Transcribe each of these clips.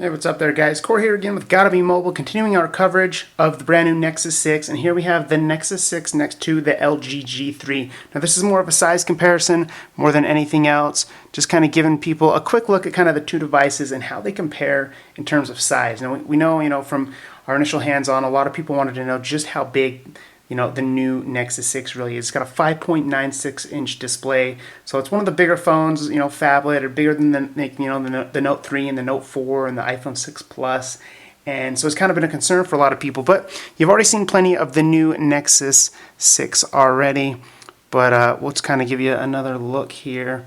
Hey, what's up there, guys? Corey here again with GottaBeMobile, continuing our coverage of the brand new Nexus 6, and here we have the Nexus 6 next to the LG G3. Now this is more of a size comparison more than anything else, just kind of giving people a quick look at kind of the two devices and how they compare in terms of size. Now we know, from our initial hands-on, a lot of people wanted to know just how big the new Nexus 6 really is. It's got a 5.96-inch display, so it's one of the bigger phones, phablet, or bigger than the Note 3 and the Note 4 and the iPhone 6 Plus. And so it's kind of been a concern for a lot of people. But you've already seen plenty of the new Nexus 6 already. But let's kind of give you another look here.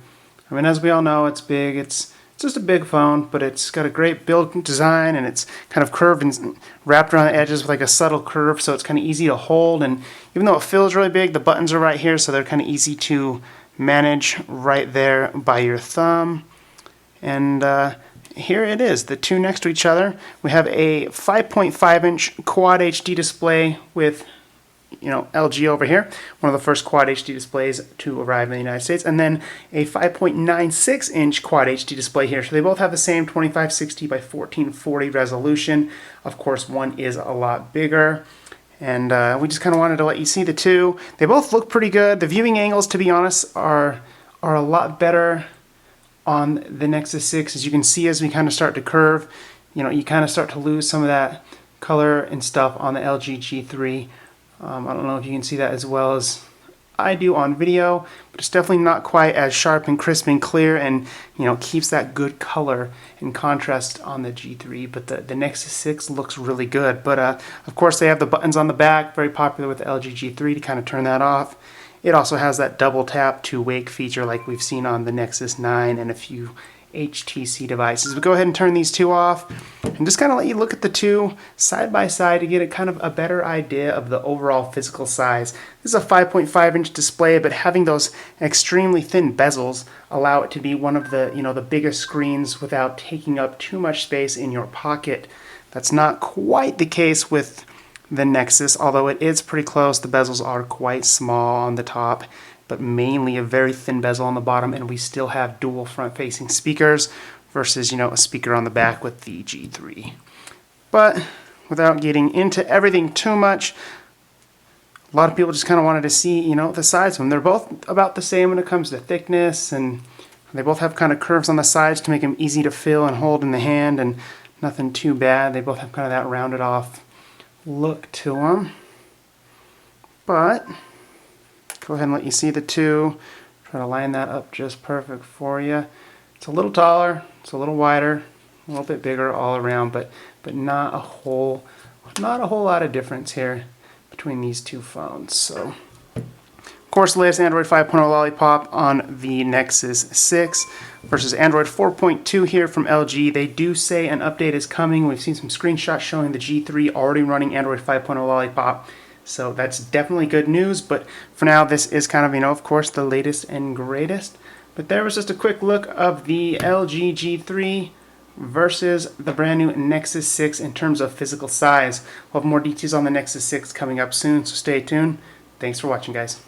I mean, as we all know, it's big. It's just a big phone, but it's got a great build design, and it's kind of curved and wrapped around the edges with like a subtle curve, so it's kind of easy to hold. And even though it feels really big, the buttons are right here, so they're kind of easy to manage right there by your thumb. And here it is, the two next to each other. We have a 5.5-inch Quad HD display with LG over here, one of the first Quad HD displays to arrive in the United States, and then a 5.96-inch Quad HD display here. So they both have the same 2560 by 1440 resolution. Of course, one is a lot bigger, and we just kind of wanted to let you see the two. They both look pretty good. The viewing angles, to be honest, are a lot better on the Nexus 6. As you can see, as we kind of start to curve, you kind of start to lose some of that color and stuff on the LG G3. I don't know if you can see that as well as I do on video, but it's definitely not quite as sharp and crisp and clear, and keeps that good color and contrast on the G3. But the Nexus 6 looks really good. But of course, they have the buttons on the back, very popular with the LG G3, to kind of turn that off. It also has that double tap to wake feature like we've seen on the Nexus 9 and a few HTC devices. But go ahead and turn these two off and just kind of let you look at the two side by side to get a kind of a better idea of the overall physical size. This is a 5.5-inch display, but having those extremely thin bezels allow it to be one of the the biggest screens without taking up too much space in your pocket. That's not quite the case with the Nexus, although it is pretty close. The bezels are quite small on the top, but mainly a very thin bezel on the bottom, and we still have dual front-facing speakers versus, a speaker on the back with the G3. But without getting into everything too much, a lot of people just kind of wanted to see, the size of them. They're both about the same when it comes to thickness, and they both have kind of curves on the sides to make them easy to feel and hold in the hand, and nothing too bad. They both have kind of that rounded off look to them. But go ahead and let you see the two. Try to line that up just perfect for you. It's a little taller, it's a little wider, a little bit bigger all around, but not a whole lot of difference here between these two phones. So, of course, the latest Android 5.0 lollipop on the Nexus 6 versus Android 4.2 here from LG. They do say an update is coming. We've seen some screenshots showing the G3 already running Android 5.0 lollipop. So that's definitely good news, but for now this is kind of, of course, the latest and greatest. But there was just a quick look of the LG G3 versus the brand new Nexus 6 in terms of physical size. We'll have more details on the Nexus 6 coming up soon, so stay tuned. Thanks for watching, guys.